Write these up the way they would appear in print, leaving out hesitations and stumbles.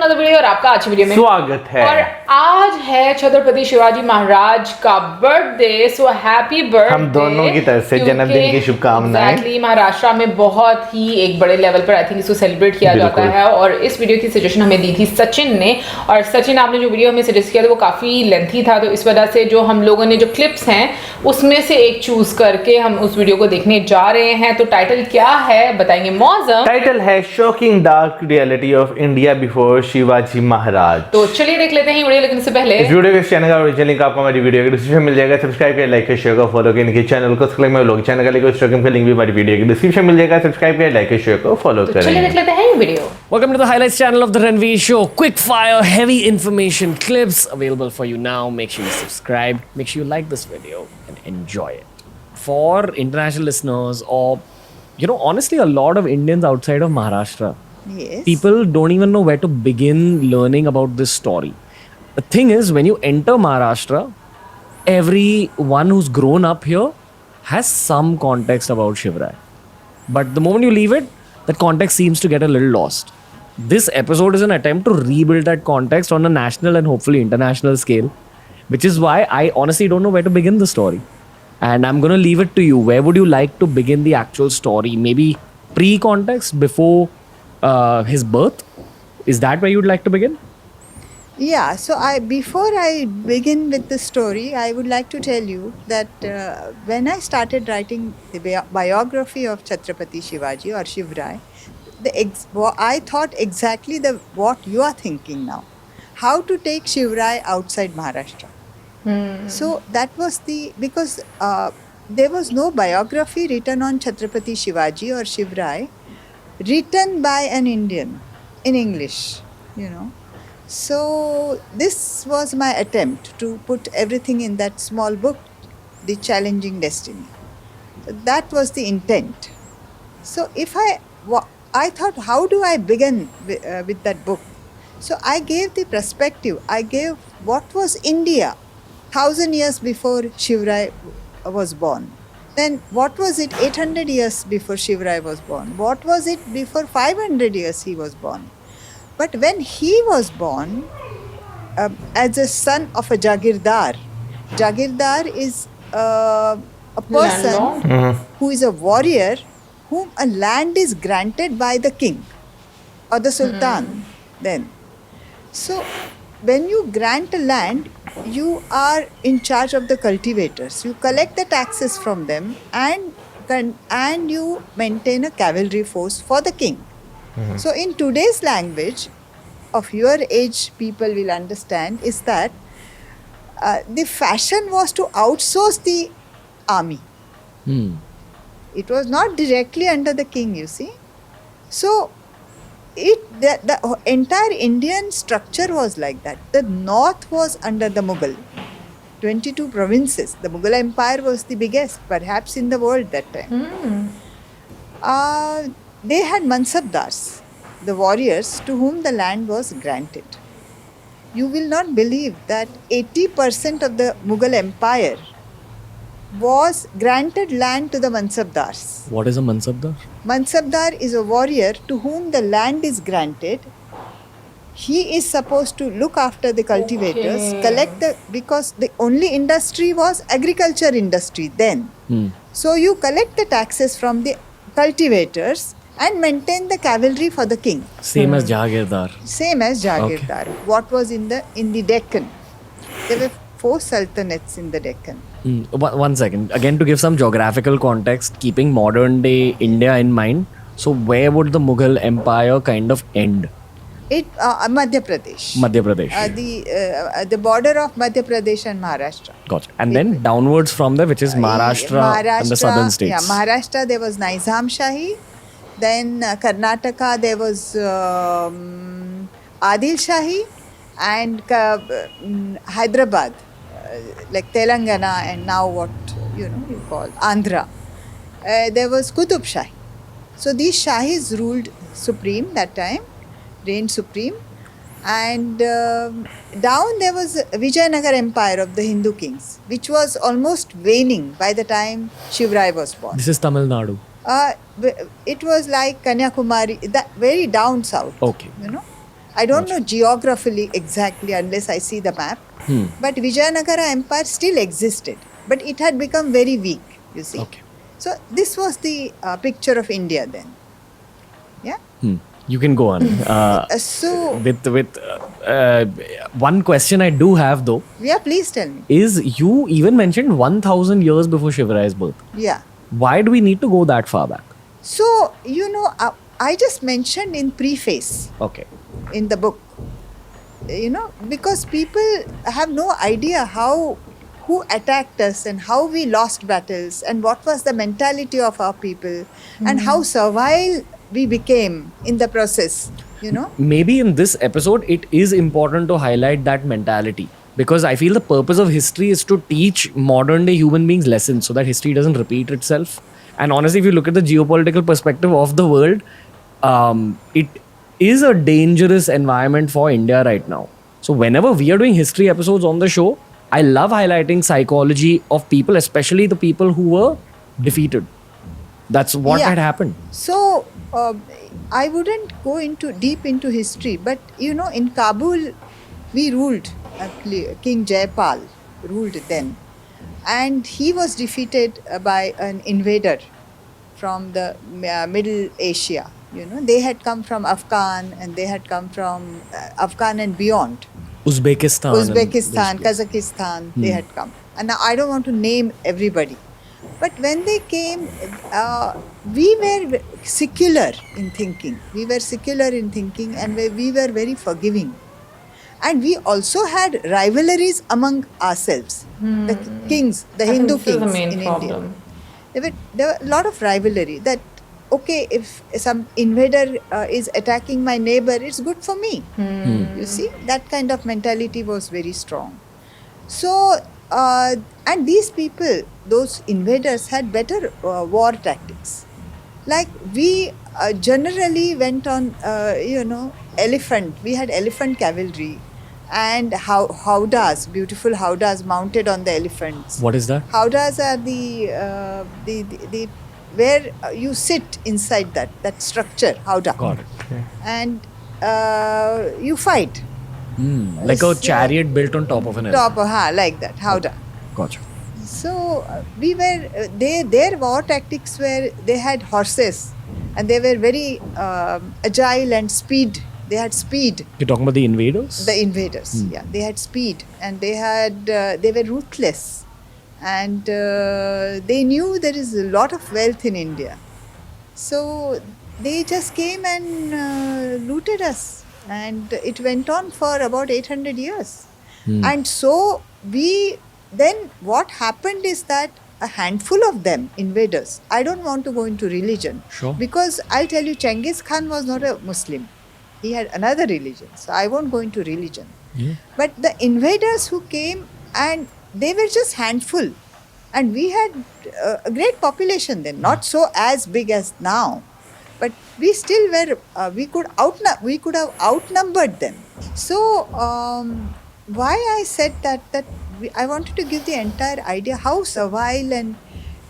Another video और आपका आज वीडियो में स्वागत है। और आज है छत्रपति शिवाजी महाराज का बर्थडे, सो हैप्पी बर्थडे हम दोनों की तरफ से जन्मदिन की शुभकामनाएं। एग्जैक्टली, महाराष्ट्र में बहुत ही एक बड़े लेवल पर आई थिंक इसको सेलिब्रेट किया जाता है। और इस वीडियो की सजेशन हमें दी थी सचिन ने, और सचिन आपने जो वीडियो हमें सजेस्ट किया था वो काफी लेंथी था, तो इस वजह से जो हम लोगों ने जो क्लिप्स हैं उसमें से एक चूज करके हम उस वीडियो को देखने जा रहे हैं। तो टाइटल क्या है बताएंगे मौजम। टाइटल है shocking dark reality of India before Shivaji Maharaj. तो चलिए देख लेते हैं वीडियो, लेकिन इससे पहले इस वीडियो के चैनल का ओरिजिनल लिंक आपको हमारी वीडियो के डिस्क्रिप्शन में मिल जाएगा। सब्सक्राइब करें, लाइक करें, शेयर करें, फॉलो करें इनके चैनल को। सब्सक्राइब में लोग चैनल का लिंक भी हमारी वीडियो के डिस्क्रिप्शन में मिल जाएगा। सब्सक्राइब करें, लाइक करें, शेयर करें, फॉलो करें। चलिए देख लेते हैं video. Welcome to the highlights channel of the Ranveer Show. Quick fire, heavy information clips available for you now. Make sure you subscribe. Make sure you like this video and enjoy it. For international listeners, or honestly, a lot of Indians outside of Maharashtra, Yes. people don't even know where to begin learning about this story. The thing is, when you enter Maharashtra, everyone who's grown up here has some context about Shivaji. But the moment you leave it, that context seems to get a little lost. This episode is an attempt to rebuild that context on a national and hopefully international scale, which is why I honestly don't know where to begin the story. And I'm going to leave it to you. Where would you like to begin the actual story? Maybe pre-context, before his birth? Is that where you'd like to begin? Yeah, so before I begin with the story, I would like to tell you that when I started writing the biography of Chhatrapati Shivaji or Shivraj, I thought exactly what you are thinking now. How to take Shivraj outside Maharashtra. So that was because there was no biography written on Chhatrapati Shivaji or Shivraj written by an Indian in English, So this was my attempt to put everything in that small book, The Challenging Destiny. So that was the intent. So I thought, how do I begin with that book? So I gave the perspective. I gave what was India 1000 years before Shivraj was born. Then what was it 800 years before Shivraj was born? What was it before 500 years he was born? But when he was born as a son of a Jagirdar is a person who is a warrior whom a land is granted by the king or the sultan then. So when you grant a land, you are in charge of the cultivators. You collect the taxes from them and you maintain a cavalry force for the king. So in today's language, of your age people will understand, is that the fashion was to outsource the army. It was not directly under the king, you see. So the entire Indian structure was like that. The north was under the Mughal, 22 provinces. The Mughal Empire was the biggest, perhaps in the world that time. They had Mansabdars, the warriors to whom the land was granted. You will not believe that 80% of the Mughal Empire was granted land to the Mansabdars. What is a Mansabdar? Mansabdar is a warrior to whom the land is granted. He is supposed to look after the cultivators, because the only industry was agriculture industry then. So you collect the taxes from the cultivators and maintain the cavalry for the king. Same as Jagirdar. Same as Jagirdar. Okay. What was in the Deccan? There were 4 sultanates in the Deccan. One second. Again, to give some geographical context, keeping modern day India in mind. So where would the Mughal Empire kind of end? Madhya Pradesh. Madhya Pradesh. The border of Madhya Pradesh and Maharashtra. Gotcha. And then downwards from there, which is Maharashtra and the southern states. Yeah, Maharashtra there was Nizam Shahi. Then Karnataka there was Adil Shahi, and Hyderabad, like Telangana, and now what you call Andhra. There was Qutub Shahi. So these Shahis ruled supreme that time, reigned supreme, and down there was Vijayanagar Empire of the Hindu kings, which was almost waning by the time Shivraj was born. This is Tamil Nadu. It was like Kanyakumari, that very down south. Okay. I don't know geographically exactly unless I see the map. But Vijayanagara Empire still existed, but it had become very weak, you see. Okay. So this was the picture of India then. Yeah. You can go on. So, With one question I do have though yeah, please tell me. is you even mentioned 1000 years before Shivarai's birth. Yeah. Why do we need to go that far back? So, you know, I just mentioned in preface Okay. in the book, you know, because people have no idea who attacked us and how we lost battles and what was the mentality of our people and how servile we became in the process, you know. Maybe in this episode it is important to highlight that mentality, because I feel the purpose of history is to teach modern day human beings lessons so that history doesn't repeat itself. And honestly, if you look at the geopolitical perspective of the world, it is a dangerous environment for India right now. So whenever we are doing history episodes on the show, I love highlighting psychology of people, especially the people who were defeated. That's what Yeah. had happened. So I wouldn't go deep into history, but you know, in Kabul, we ruled. King Jaipal ruled then, and he was defeated by an invader from the Middle Asia. You know, they had come from Afghan, and they had come from Afghan and beyond. Uzbekistan, and Kazakhstan, they had come. And now I don't want to name everybody. But when they came, we were secular in thinking. We were secular in thinking and we were very forgiving. And we also had rivalries among ourselves. The kings, the Hindu This is kings the main in problem. India. There were a lot of rivalry that, okay, if some invader is attacking my neighbor, it's good for me. You see, that kind of mentality was very strong. So, and these people, those invaders, had better war tactics. Like we generally went on, elephant. We had elephant cavalry and howdahs, beautiful howdahs mounted on the elephants. What is that? Howdahs are the where you sit inside that structure, howdah. Got it. And you fight. Like a So- chariot built on top of an elephant. Like that, howdah. Gotcha. So we were their war tactics were they had horses and they were very agile and speed. They had speed. You're talking about the invaders? The invaders, yeah, they had speed and they were ruthless, and they knew there is a lot of wealth in India. So they just came and looted us, and it went on for about 800 years. And so then what happened is that a handful of them, invaders, I don't want to go into religion. Sure. Because I'll tell you, Genghis Khan was not a Muslim. He had another religion. So I won't go into religion. Yeah. But the invaders who came, and they were just handful. And we had a great population then, not so as big as now. But we still were, we could have outnumbered them. So why I said that I wanted to give the entire idea how servile, and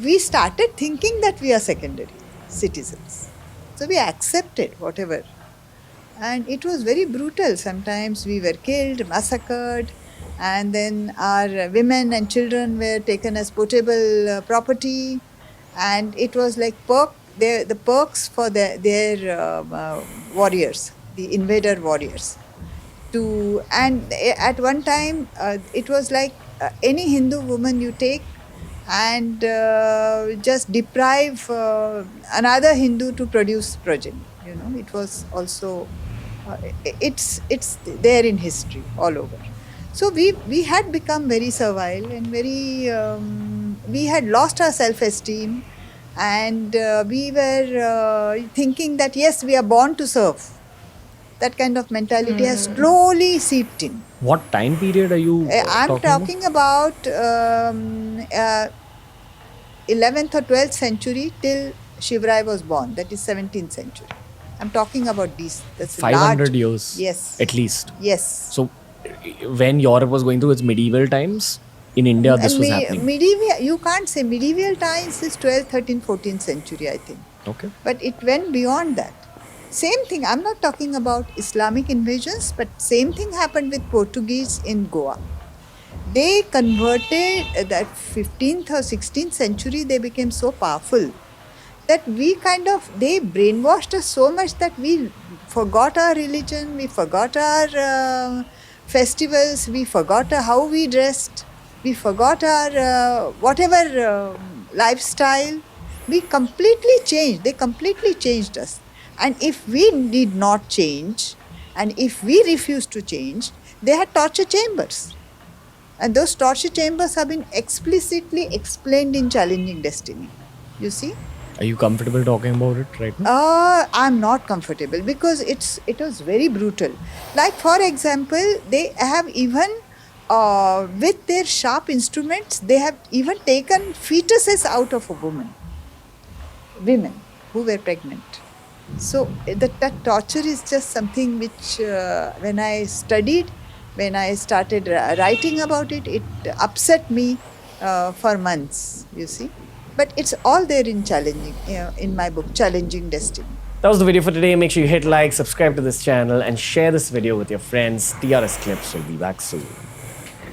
we started thinking that we are secondary citizens. So we accepted whatever. And it was very brutal. Sometimes we were killed, massacred, and then our women and children were taken as portable property. And it was like the perks for their warriors, the invader warriors. And at one time, it was like any Hindu woman you take and just deprive another Hindu to produce progeny. You know, it was also it's there in history all over. So we had become very servile and very we had lost our self-esteem, and we were thinking that yes, we are born to serve. That kind of mentality has slowly seeped in. What time period are you I'm talking about 11th or 12th century till Shivaji was born. That is 17th century. I'm talking about these. That's 500 years. Yes. At least. Yes. So when Europe was going through its medieval times, in India this was happening. Medieval, you can't say medieval times is 12th, 13th, 14th century, I think. Okay. But it went beyond that. Same thing. I'm not talking about Islamic invasions, but same thing happened with Portuguese in Goa. They converted that 15th or 16th century. They became so powerful that they brainwashed us so much that we forgot our religion, we forgot our festivals, we forgot how we dressed, we forgot our whatever lifestyle. We completely changed. They completely changed us. And if we did not change, and if we refused to change, they had torture chambers. And those torture chambers have been explicitly explained in Challenging Destiny. You see? Are you comfortable talking about it right now? I'm not comfortable because it was very brutal. Like for example, they have even with their sharp instruments, they have even taken fetuses out of women who were pregnant. So that torture is just something which when I studied, when I started writing about it, it upset me for months, you see. But it's all there in my book, Challenging Destiny. That was the video for today. Make sure you hit like, subscribe to this channel, and share this video with your friends. TRS Clips will be back soon.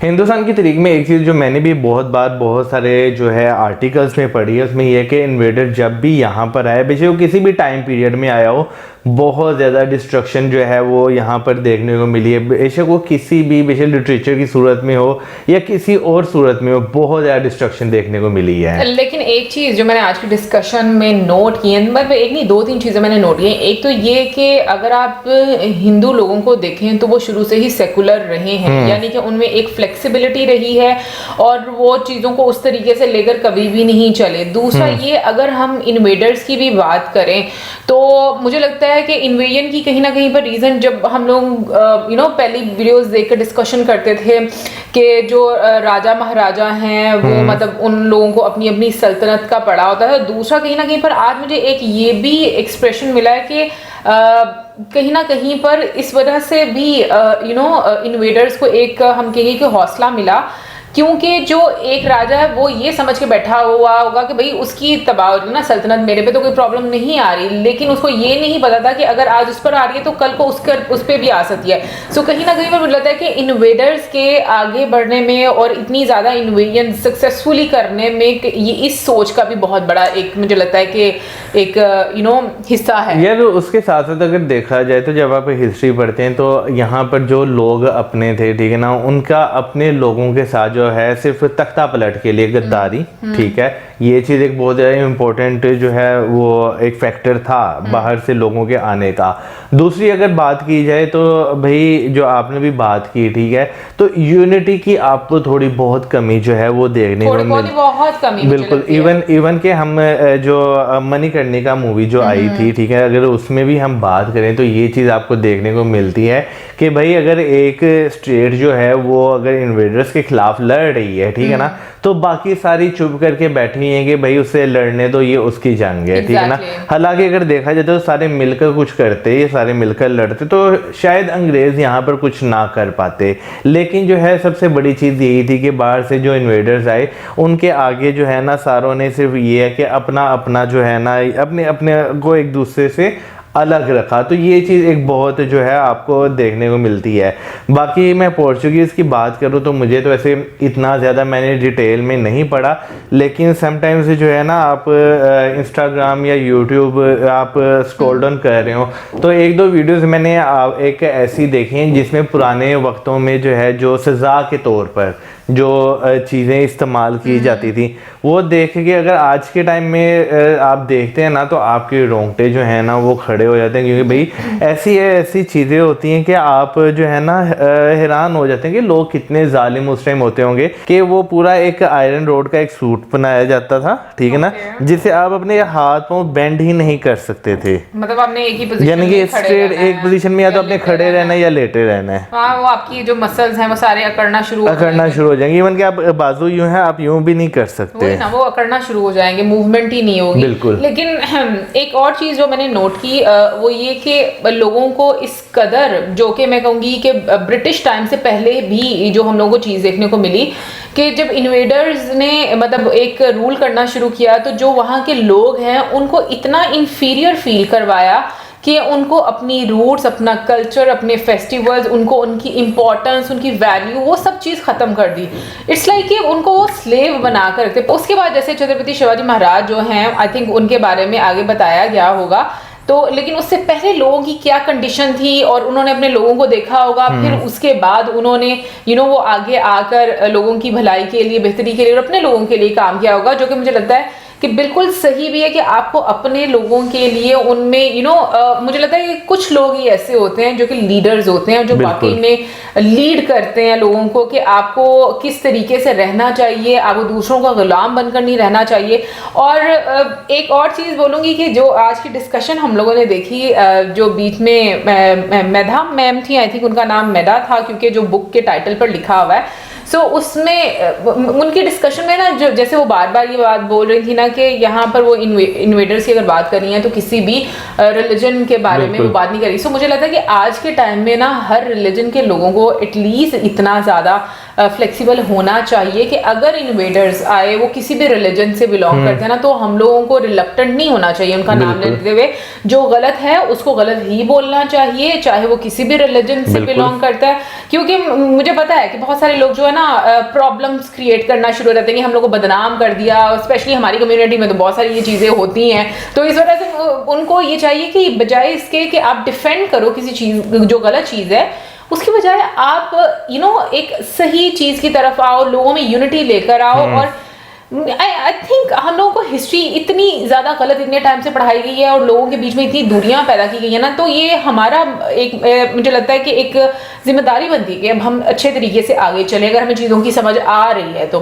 Hindustan की तारीख में एक चीज़ जो मैंने भी बहुत सारे जो है आर्टिकल्स में पढ़ी है, उसमें यह कि इन्वेडर जब भी यहाँ पर आए, बेशक वो किसी भी टाइम पीरियड में आया हो, बहुत ज़्यादा डिस्ट्रक्शन जो है वो यहाँ पर देखने को मिली है। बेशक वो किसी भी बेशक लिटरेचर की सूरत में हो या किसी और सूरत में हो, बहुत ज़्यादा डिस्ट्रक्शन देखने को मिली है। लेकिन एक चीज़ जो मैंने आज की डिस्कशन में नोट की है, मतलब एक नहीं 2-3 चीज़ें मैंने नोट की हैं। एक तो ये कि अगर आप हिंदू लोगों को देखें तो वो शुरू से ही सेकुलर रहे हैं, यानी कि उनमें एक फ्लेक्सिबिलिटी रही है और वो चीज़ों को उस तरीके से लेकर कभी भी नहीं चले। दूसरा ये, अगर हम इन्वेडर्स की भी बात करें तो मुझे लगता है कि इन्वेजन की कहीं ना कहीं पर रीज़न, जब हम लोग पहली वीडियोस देखकर डिस्कशन करते थे कि जो राजा महाराजा हैं वो मतलब उन लोगों को अपनी अपनी सल्तनत का पड़ा होता है। दूसरा कहीं ना कहीं पर आज मुझे एक ये भी एक्सप्रेशन मिला है कि कहीं ना कहीं पर इस वजह से भी इन्वेडर्स को एक हम कहेंगे कि हौसला मिला, क्योंकि जो एक राजा है वो ये समझ के बैठा हुआ होगा कि भाई उसकी तबाह ना सल्तनत, मेरे पे तो कोई प्रॉब्लम नहीं आ रही, लेकिन उसको ये नहीं पता था कि अगर आज उस पर आ रही है तो कल को उस पर भी आ सकती है। सो कहीं ना कहीं पर मुझे लगता है कि इन्वेडर्स के आगे बढ़ने में और इतनी ज़्यादा इन्वेजन सक्सेसफुली करने में ये इस सोच का भी बहुत बड़ा एक मुझे लगता है कि एक हिस्सा है यार। उसके साथ साथ अगर देखा जाए तो जब आप हिस्ट्री पढ़ते हैं तो यहाँ पर जो लोग अपने थे, ठीक है ना, उनका अपने लोगों के साथ जो है सिर्फ तख्ता पलट के लिए गद्दारी, ठीक है, ये चीज़ एक बहुत ज़्यादा इम्पोर्टेंट जो है वो एक फैक्टर था बाहर से लोगों के आने का। दूसरी अगर बात की जाए तो भाई जो आपने भी बात की, ठीक है, तो यूनिटी की आपको थोड़ी बहुत कमी जो है वो देखने को मिली, बहुत कमी बिल्कुल। इवन के हम जो मणिकर्णिका मूवी जो आई थी, ठीक है, अगर उसमें भी हम बात करें तो ये चीज़ आपको देखने को मिलती है कि भाई अगर एक स्टेट जो है वो अगर इन्वेडर्स के खिलाफ लड़ रही है, ठीक है ना, तो बाकी सारी चुप करके बैठी हैं कि भाई उससे लड़ने दो, ये उसकी जंग है, ठीक है ना। हालांकि अगर देखा जाए तो सारे मिलकर कुछ करते, ये सारे मिलकर लड़ते तो शायद अंग्रेज यहाँ पर कुछ ना कर पाते। लेकिन जो है सबसे बड़ी चीज़ यही थी कि बाहर से जो इन्वेडर्स आए उनके आगे जो है ना सारों ने सिर्फ ये है कि अपना अपना जो है ना अपने अपने को एक दूसरे से अलग रखा। तो ये चीज़ एक बहुत जो है आपको देखने को मिलती है। बाकी मैं पोर्चुगीज़ की बात करूँ तो मुझे तो ऐसे इतना ज़्यादा मैंने डिटेल में नहीं पढ़ा, लेकिन समटाइम्स जो है ना आप इंस्टाग्राम या यूट्यूब आप स्क्रॉल डाउन कर रहे हो तो एक दो वीडियोस मैंने एक ऐसी देखी हैं जिसमें पुराने वक्तों में जो है जो सज़ा के तौर पर जो चीज़ें इस्तेमाल की जाती थी वो देख के अगर आज के टाइम में आप देखते हैं ना तो आपके रोंगटे जो है ना वो खड़े हो जाते हैं, क्योंकि भाई ऐसी चीज़ें होती हैं कि आप जो है ना हैरान हो जाते हैं कि लोग कितने जालिम उस टाइम होते होंगे कि वो पूरा एक आयरन रोड का एक सूट बनाया जाता था, ठीक है ना, जिसे आप अपने हाथ पांव बेंड ही नहीं कर सकते थे, मतलब आपने एक ही पोजीशन यानी कि स्ट्रेट एक पोजीशन में या तो अपने खड़े रहना है या लेटे रहना है। हाँ, वो आपकी जो मसल्स हैं वो सारे अकड़ना शुरू हो जाएंगे। इवन कि आप बाजू यूं है आप यूं भी नहीं कर सकते ना, वो अकड़ना शुरू हो जाएंगे, मूवमेंट ही नहीं होगी। बिल्कुल। लेकिन एक और चीज़ जो मैंने नोट की वो ये कि लोगों को इस कदर, जो कि मैं कहूँगी कि ब्रिटिश टाइम से पहले भी जो हम लोगों को चीज़ देखने को मिली कि जब इन्वेडर्स ने मतलब एक रूल करना शुरू किया तो जो वहाँ के लोग हैं उनको इतना इंफीरियर फील करवाया कि उनको अपनी रूट्स, अपना कल्चर, अपने फेस्टिवल्स, उनको उनकी इम्पोर्टेंस, उनकी वैल्यू, वो सब चीज़ ख़त्म कर दी। इट्स लाइक कि उनको वो स्लेव बना कर रखते। उसके बाद जैसे छत्रपति शिवाजी महाराज जो हैं, आई थिंक उनके बारे में आगे बताया गया होगा, तो लेकिन उससे पहले लोगों की क्या कंडीशन थी और उन्होंने अपने लोगों को देखा होगा, फिर उसके बाद उन्होंने वो आगे आकर लोगों की भलाई के लिए, बेहतरी के लिए और अपने लोगों के लिए काम किया होगा, जो कि मुझे लगता है कि बिल्कुल सही भी है कि आपको अपने लोगों के लिए उनमें मुझे लगता है कि कुछ लोग ही ऐसे होते हैं जो कि लीडर्स होते हैं, जो वाकई में लीड करते हैं लोगों को कि आपको किस तरीके से रहना चाहिए, आपको दूसरों का गुलाम बनकर नहीं रहना चाहिए। और एक और चीज़ बोलूँगी कि जो आज की डिस्कशन हम लोगों ने देखी, जो बीच में मेधा मैम थी, आई थिंक उनका नाम मेधा था क्योंकि जो बुक के टाइटल पर लिखा हुआ है, सो उसमें उनकी डिस्कशन में ना, जो जैसे वो बार बार ये बात बोल रही थी ना कि यहाँ पर वो इन्वेडर्स की अगर बात कर रही हैं तो किसी भी रिलीजन के बारे में वो बात नहीं करी। सो मुझे लगता है कि आज के टाइम में ना हर रिलीजन के लोगों को एटलीस्ट इतना ज़्यादा फ्लेक्सिबल होना चाहिए कि अगर इन्वेडर्स आए, वो किसी भी रिलीजन से बिलोंग करते हैं ना, तो हम लोगों को रिलक्टेंट नहीं होना चाहिए उनका नाम लेते हुए। जो गलत है उसको गलत ही बोलना चाहिए, चाहे वो किसी भी रिलीजन से बिलोंग करता है, क्योंकि मुझे पता है कि बहुत सारे लोग जो है ना प्रॉब्लम्स क्रिएट करना शुरू हो जाते हैं कि हम लोग को बदनाम कर दिया, स्पेशली हमारी कम्युनिटी में तो बहुत सारी ये चीज़ें होती हैं। तो इस वजह से उनको ये चाहिए कि बजाय इसके कि आप डिफेंड करो किसी चीज़, जो गलत चीज़ है, उसकी बजाय आप एक सही चीज़ की तरफ आओ, लोगों में यूनिटी लेकर आओ। और आई थिंक हम लोगों को हिस्ट्री इतनी ज़्यादा गलत इतने टाइम से पढ़ाई गई है और लोगों के बीच में इतनी दूरियां पैदा की गई है ना, तो ये हमारा एक मुझे लगता है कि एक जिम्मेदारी बनती है कि अब हम अच्छे तरीके से आगे चले, अगर हमें चीज़ों की समझ आ रही है तो।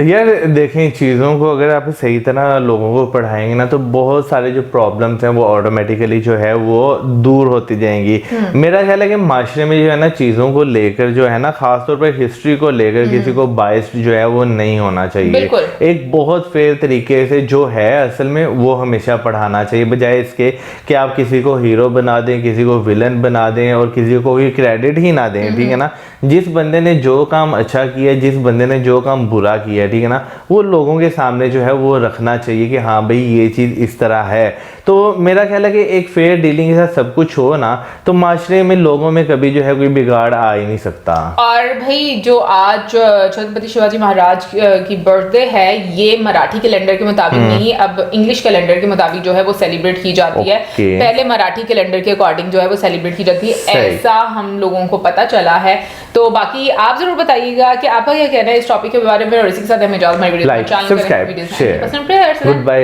यार देखें, चीज़ों को अगर आप सही तरह लोगों को पढ़ाएंगे ना, तो बहुत सारे जो प्रॉब्लम्स हैं वो ऑटोमेटिकली जो है वो दूर होती जाएंगी। मेरा ख्याल है कि माशरे में जो है ना, चीज़ों को लेकर जो है ना, खासतौर पर हिस्ट्री को लेकर किसी को बायस्ड जो है वो नहीं होना चाहिए। एक बहुत फेयर तरीके से जो है असल में वो हमेशा पढ़ाना चाहिए, बजाय इसके कि आप किसी को हीरो बना दें, किसी को विलन बना दें और किसी को भी क्रेडिट ही ना दें। ठीक है ना, जिस बंदे ने जो काम अच्छा किया, जिस बंदे ने जो काम बुरा किया, ठीक है ना, वो लोगों के सामने जो है वो रखना चाहिए कि हाँ भाई ये चीज़ इस तरह है। तो मेरा ख्याल है कि एक फेयर डीलिंग के साथ सब कुछ हो ना, तो माशरे में लोगों में कभी जो है कोई बिगाड़ आ ही नहीं सकता। और भाई जो आज छत्रपति शिवाजी महाराज की बर्थडे है, ये मराठी कैलेंडर के मुताबिक नहीं, अब इंग्लिश कैलेंडर के मुताबिक जो है वो सेलिब्रेट की जाती है। पहले मराठी कैलेंडर के अकॉर्डिंग जो है वो सेलिब्रेट की जाती है, ऐसा हम लोगों को पता चला है। तो बाकी आप जरूर बताइएगा कि आपका क्या कहना है इस टॉपिक के बारे में, और इसी के साथ हमें इजाजत, हमारी video like, subscribe, share, good bye.